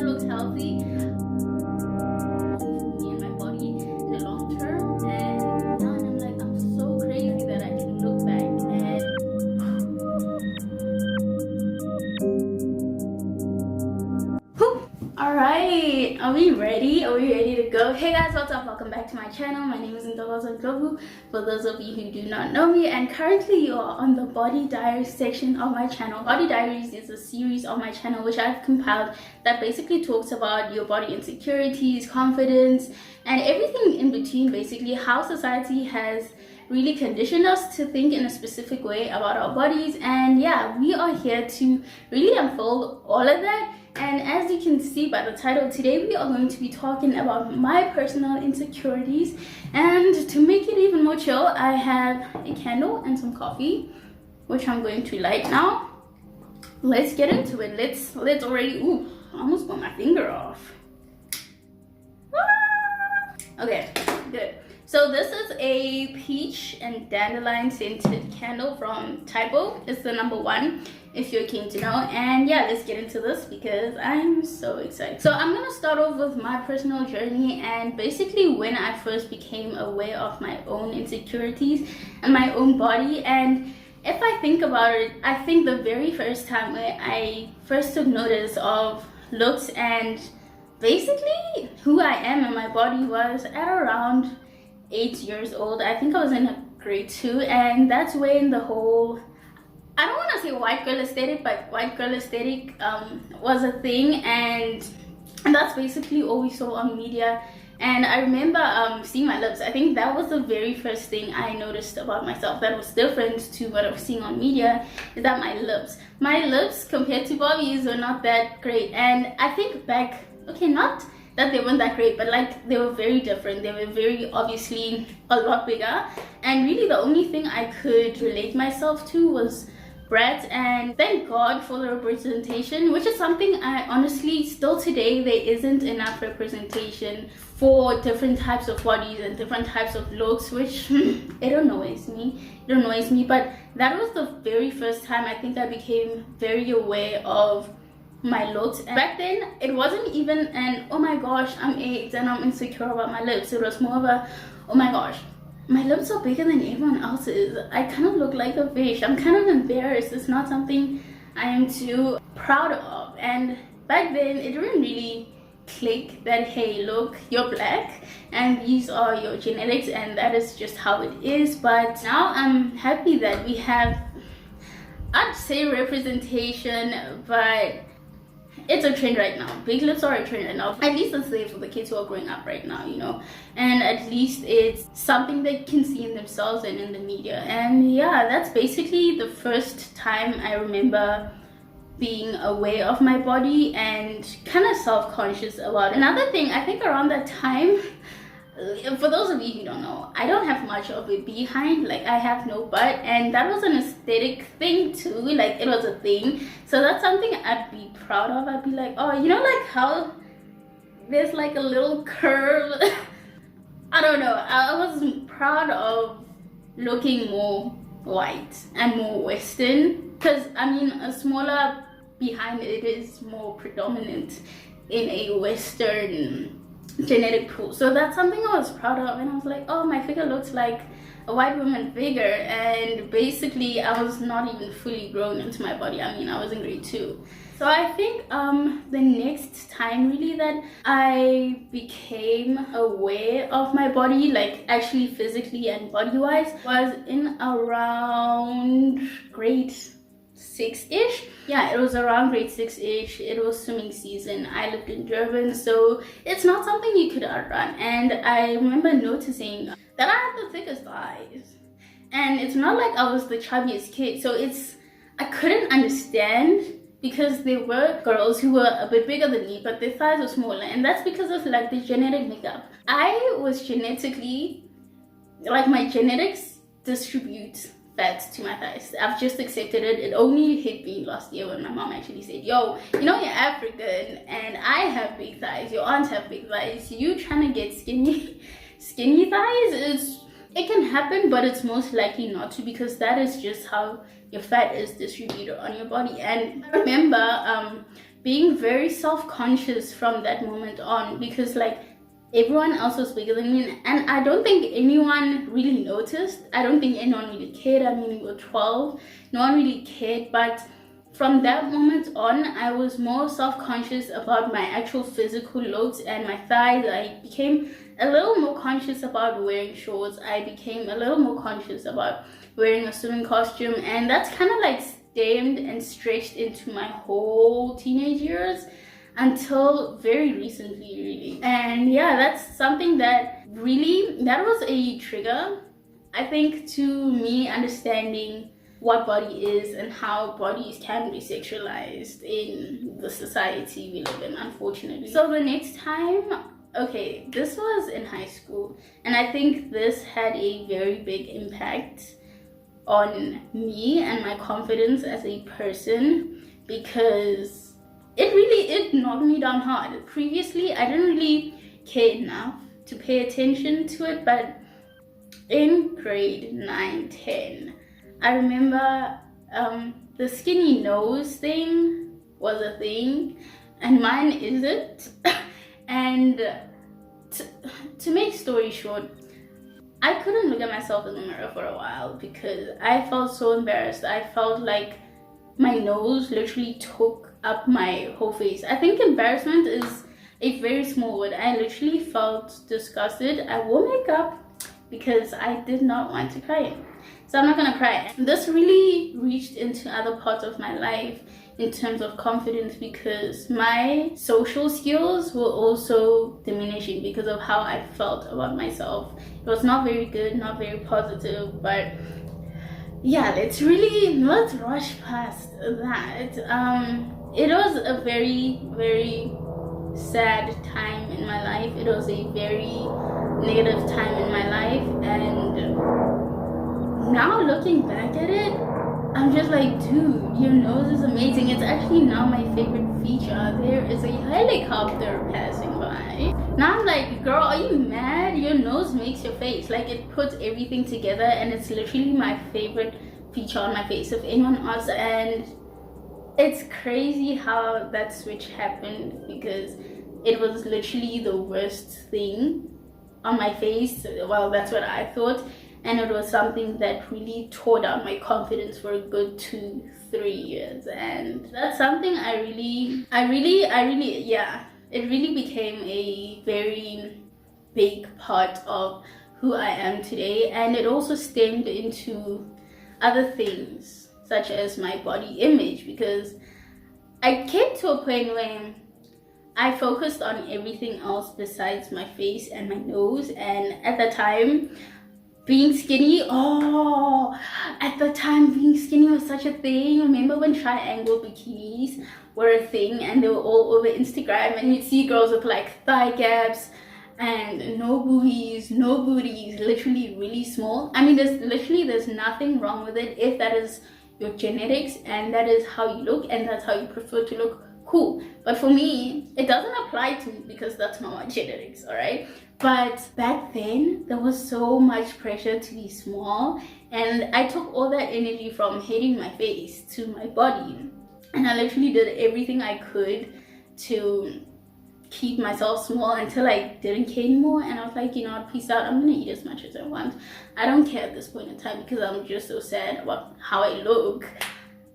kind of looks healthy for me and my body in the long term. And now I'm like, I'm so crazy that I can look back and alright, are we ready? Are we ready to go? Hey guys, what's up? Welcome back to my channel. My name is Insecurities. For those of you who do not know me, and currently you are on the Body Diaries section of my channel. Body Diaries is a series on my channel which I've compiled that basically talks about your body insecurities, confidence, and everything in between. Basically how society has really conditioned us to think in a specific way about our bodies. And yeah, we are here to really unfold all of that. And as you can see by the title, today we are going to be talking about my personal insecurities. And to make it even more chill, I have a candle and some coffee, which I'm going to light now. Let's get into it. Let's already, ooh, I almost got my finger off. Okay, good. So this is a peach and dandelion scented candle from Typo. It's the #1 if you're keen to know. And yeah, let's get into this because I'm so excited. So I'm gonna start off with my personal journey and basically when I first became aware of my own insecurities and my own body. And if I think about it, I think the very first time where I first took notice of looks and basically who I am and my body was at around 8 years old. I think I was in grade 2, and that's when the whole, I don't want to say white girl aesthetic, but white girl aesthetic was a thing, and that's basically all we saw on media. And I remember seeing my lips. I think that was the very first thing I noticed about myself that was different to what I was seeing on media, is that my lips compared to Bobby's were not that great. And I think back, okay, not that they weren't that great, but like they were very different. They were very obviously a lot bigger, and really the only thing I could relate myself to was breasts. And thank God for the representation, which is something I honestly still today there isn't enough representation for different types of bodies and different types of looks, which it annoys me. But that was the very first time I think I became very aware of my looks. And back then it wasn't even an oh my gosh I'm 8 and I'm insecure about my lips. It was more of a oh my gosh my lips are bigger than everyone else's. I kind of look like a fish. I'm kind of embarrassed. It's not something I am too proud of. And back then it didn't really click that hey look, you're black and these are your genetics and that is just how it is. But now I'm happy that we have, I'd say, representation, but it's a trend right now. Big lips are a trend right now. At least it's there for the kids who are growing up right now, you know, and at least it's something they can see in themselves and in the media. And yeah, that's basically the first time I remember being aware of my body and kind of self-conscious about it. Another thing, I think around that time, for those of you who don't know, I don't have much of a behind, like I have no butt, and that was an aesthetic thing too, like it was a thing. So that's something I'd be proud of. I'd be like, oh, you know, like how there's like a little curve. I don't know, I was proud of looking more white and more Western, because I mean a smaller behind it is more predominant in a Western genetic pool. So that's something I was proud of, and I was like, oh, my figure looks like a white woman figure. And basically I was not even fully grown into my body. I mean, I was in grade 2. So I think the next time really that I became aware of my body, like actually physically and body wise, was in around grade 6-ish. Yeah, it was around grade 6-ish. It was swimming season. I lived in Durban, so it's not something you could outrun. And I remember noticing that I had the thickest thighs, and it's not like I was the chubbiest kid. So I couldn't understand, because there were girls who were a bit bigger than me but their thighs were smaller, and that's because of like the genetic makeup. I was genetically, like my genetics distribute fat to my thighs. I've just accepted it. It only hit me last year when my mom actually said, yo, you know, you're African and I have big thighs, your aunts have big thighs, you trying to get skinny thighs? It can happen, but it's most likely not to, because that is just how your fat is distributed on your body. And I remember being very self-conscious from that moment on, because like everyone else was bigger than me, and I don't think anyone really noticed. I don't think anyone really cared. I mean, we were 12, no one really cared. But from that moment on, I was more self-conscious about my actual physical looks and my thighs. I became a little more conscious about wearing shorts. I became a little more conscious about wearing a swimming costume, and that's kind of like stemmed and stretched into my whole teenage years until very recently, really. And yeah, that's something that was a trigger, I think, to me understanding what body is and how bodies can be sexualized in the society we live in, unfortunately. So the next time, okay, this was in high school, and I think this had a very big impact on me and my confidence as a person, because it knocked me down hard. Previously, I didn't really care enough to pay attention to it, but in grade 9, 10, I remember the skinny nose thing was a thing, and mine isn't. And to make story short, I couldn't look at myself in the mirror for a while because I felt so embarrassed. I felt like my nose literally took up my whole face. I think embarrassment is a very small word. I literally felt disgusted. I wore makeup because I did not want to cry. So I'm not gonna cry. This really reached into other parts of my life in terms of confidence, because my social skills were also diminishing because of how I felt about myself. It was not very good, not very positive. But yeah, let's rush past that. It was a very, very sad time in my life. It was a very negative time in my life, and now looking back at it, I'm just like, dude, your nose is amazing. It's actually now my favorite feature. There is a helicopter passing by. Now I'm like, girl, are you mad? Your nose makes your face. Like, it puts everything together, and it's literally my favorite feature on my face. If anyone asks, and it's crazy how that switch happened, because it was literally the worst thing on my face. Well, that's what I thought. And it was something that really tore down my confidence for a good 2-3 years. And that's something it really became a very big part of who I am today. And it also stemmed into other things, such as my body image, because I came to a point where I focused on everything else besides my face and my nose. And at the time, being skinny, being skinny was such a thing. Remember when triangle bikinis were a thing, and they were all over Instagram, and you'd see girls with like thigh gaps and no booties, no booties, literally really small. I mean, there's nothing wrong with it if that is your genetics and that is how you look and that's how you prefer to look. Cool. But for me, it doesn't apply to me because that's not my genetics, all right? But back then, there was so much pressure to be small, and I took all that energy from hating my face to my body, and I literally did everything I could to keep myself small until I didn't care anymore. And I was like, you know what, peace out. I'm gonna eat as much as I want. I don't care at this point in time because I'm just so sad about how I look.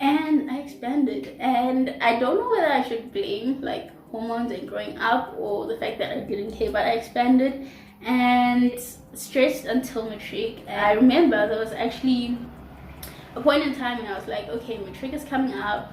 And I expanded, and I don't know whether I should blame like hormones and growing up or the fact that I didn't care, but I expanded and stretched until matric. And I remember there was actually a point in time when I was like, okay, matric is coming up,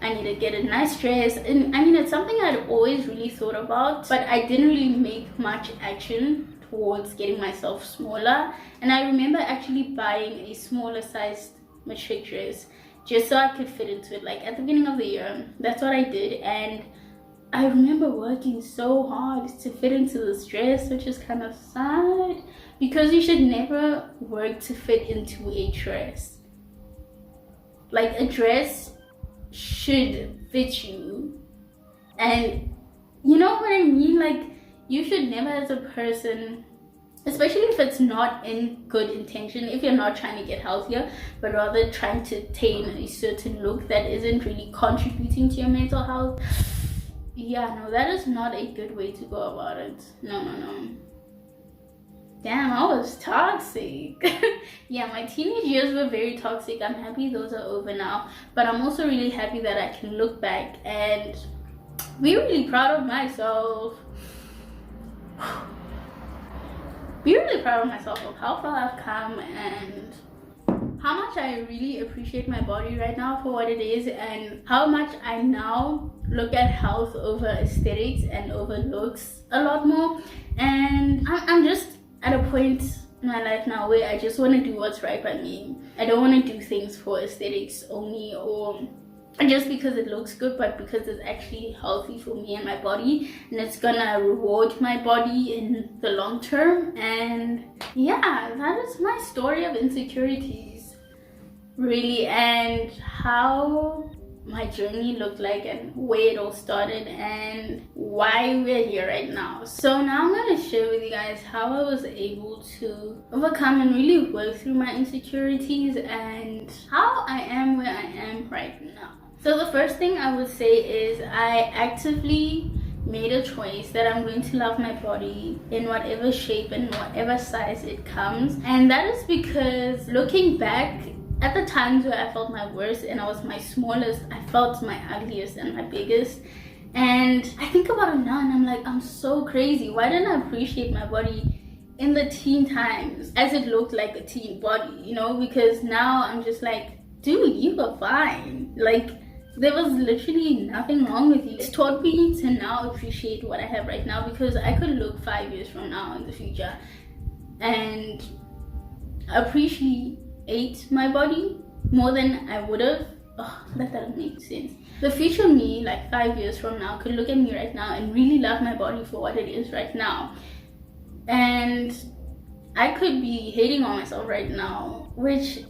I need to get a nice dress. And I mean, it's something I'd always really thought about, but I didn't really make much action towards getting myself smaller. And I remember actually buying a smaller sized matric dress just so I could fit into it, like at the beginning of the year. That's what I did, and I remember working so hard to fit into this dress, which is kind of sad because you should never work to fit into a dress. Like, a dress should fit you, and you know what I mean? Like, you should never as a person, especially if it's not in good intention, if you're not trying to get healthier but rather trying to attain a certain look that isn't really contributing to your mental health, yeah, no, that is not a good way to go about it. No. Damn, I was toxic. Yeah, my teenage years were very toxic. I'm happy those are over now, but I'm also really happy that I can look back and be really proud of myself. Be really proud of myself of how far I've come and how much I really appreciate my body right now for what it is, and how much I now look at health over aesthetics and over looks a lot more. And I'm just at a point in my life now where I just want to do what's right by me. I don't want to do things for aesthetics only, or just because it looks good, but because it's actually healthy for me and my body, and it's gonna reward my body in the long term. And yeah, that is my story of insecurities, really, and how my journey looked like and where it all started and why we're here right now. So now I'm going to share with you guys how I was able to overcome and really work through my insecurities and how I am where I am right now. So the first thing I would say is I actively made a choice that I'm going to love my body in whatever shape and whatever size it comes. And that is because looking back at the times where I felt my worst and I was my smallest, I felt my ugliest and my biggest. And I think about it now and I'm like, I'm so crazy. Why didn't I appreciate my body in the teen times as it looked like a teen body, you know? Because now I'm just like, dude, you were fine. Like, there was literally nothing wrong with you. It's taught me to now appreciate what I have right now, because I could look 5 years from now in the future and appreciate my body more than I would have. Oh, that doesn't make sense. The future me, like 5 years from now, could look at me right now and really love my body for what it is right now. And I could be hating on myself right now, which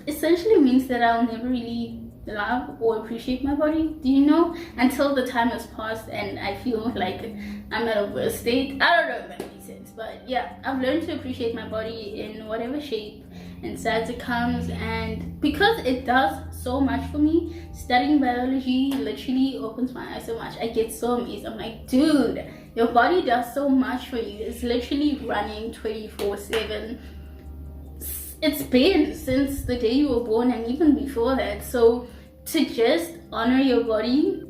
essentially means that I'll never really love or appreciate my body, do you know, until the time has passed and I feel like I'm at a worse state. I don't know if that makes sense, but yeah, I've learned to appreciate my body in whatever shape and size it comes. And because it does so much for me, studying biology literally opens my eyes so much. I get so amazed. I'm like, dude, your body does so much for you. It's literally running 24/7. It's been since the day you were born and even before that. So to just honor your body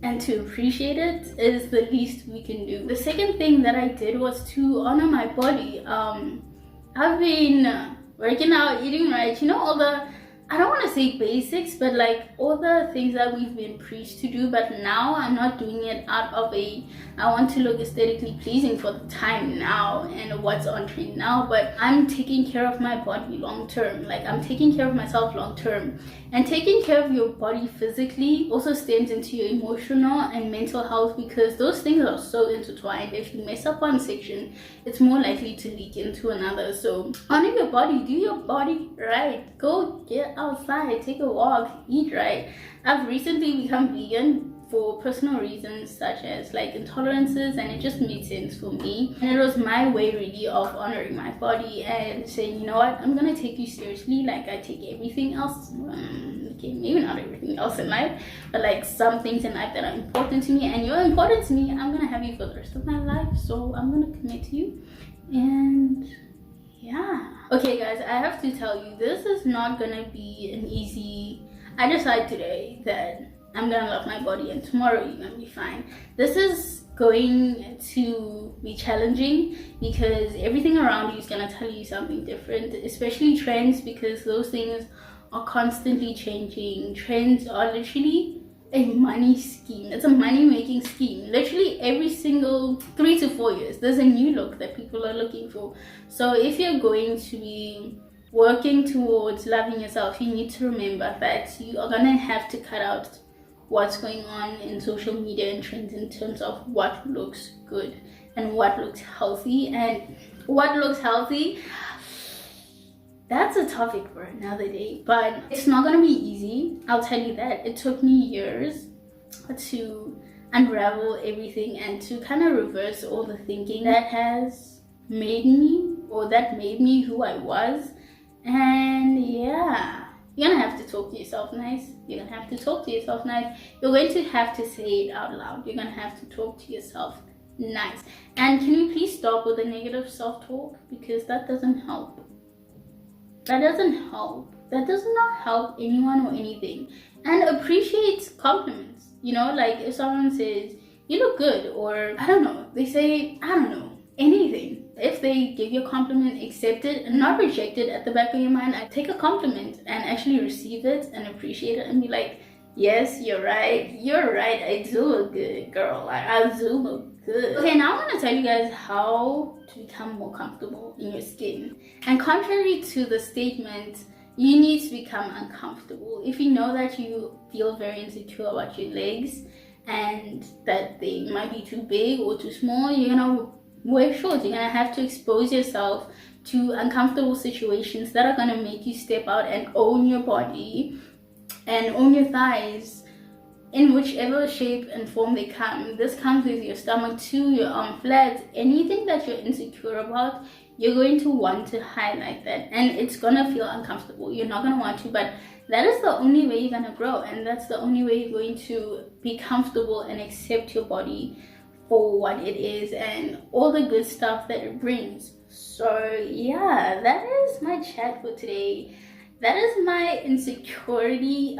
and to appreciate it is the least we can do. The second thing that I did was to honor my body. I've been working out, eating right, you know, all the, I don't want to say basics, but like all the things that we've been preached to do. But now I'm not doing it out of I want to look aesthetically pleasing for the time now and what's on trend now, but I'm taking care of my body long term. Like, I'm taking care of myself long term. And taking care of your body physically also stems into your emotional and mental health, because those things are so intertwined. If you mess up one section, it's more likely to leak into another. So honor your body, do your body right, go get outside, take a walk, eat right. I've recently become vegan for personal reasons such as like intolerances, and it just made sense for me. And it was my way really of honoring my body and saying, you know what, I'm gonna take you seriously like I take everything else. Okay, maybe not everything else in life, but like some things in life that are important to me, and you're important to me. I'm gonna have you for the rest of my life, so I'm gonna commit to you. And yeah, okay guys, I have to tell you, this is not gonna be an easy, I decided today that I'm gonna love my body and tomorrow you're gonna be fine. This is going to be challenging because everything around you is gonna tell you something different, especially trends, because those things are constantly changing. Trends are literally a money scheme. It's a money making scheme. Literally every single 3 to 4 years there's a new look that people are looking for. So if you're going to be working towards loving yourself, you need to remember that you are gonna have to cut out what's going on in social media and trends in terms of what looks good and what looks healthy. And what looks healthy, that's a topic for another day, but it's not gonna be easy, I'll tell you that. It took me years to unravel everything and to kind of reverse all the thinking that has made me, or that made me who I was. And yeah, you're gonna have to talk to yourself nice. You're gonna have to talk to yourself nice. You're going to have to say it out loud. You're gonna have to talk to yourself nice. And can we please stop with the negative self-talk, because that doesn't help. That doesn't help. That does not help anyone or anything. And appreciate compliments. You know, like if someone says you look good, or I don't know, they say, I don't know, anything. If they give you a compliment, accept it and not reject it. At the back of your mind, I take a compliment and actually receive it and appreciate it and be like, yes, you're right, I do look good, girl. Like, I do look good. Okay, now I'm gonna tell you guys how to become more comfortable in your skin. And contrary to the statement, you need to become uncomfortable. If you know that you feel very insecure about your legs and that they might be too big or too small, you're gonna wear shorts. You're gonna have to expose yourself to uncomfortable situations that are gonna make you step out and own your body and own your thighs in whichever shape and form they come. This comes with your stomach too, your arm flats, anything that you're insecure about. You're going to want to highlight that, and it's gonna feel uncomfortable. You're not gonna want to, but that is the only way you're gonna grow, and that's the only way you're going to be comfortable and accept your body for what it is and all the good stuff that it brings. So yeah, that is my chat for today. That is my insecurity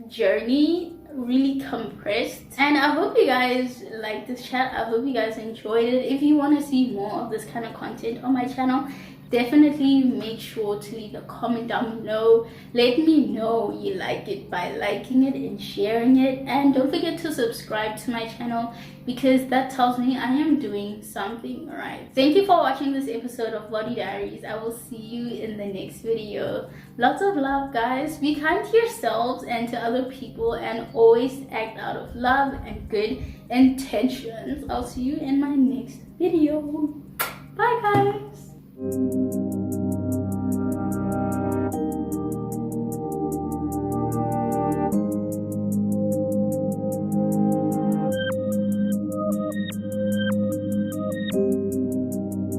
journey, really compressed. And I hope you guys like this chat. I hope you guys enjoyed it. If you want to see more of this kind of content on my channel, definitely make sure to leave a comment down below. Let me know you like it by liking it and sharing it, and don't forget to subscribe to my channel, because that tells me I am doing something right. Thank you for watching this episode of Body Diaries. I will see you in the next video. Lots of love, guys. Be kind to yourselves and to other people, and always act out of love and good intentions. I'll see you in my next video.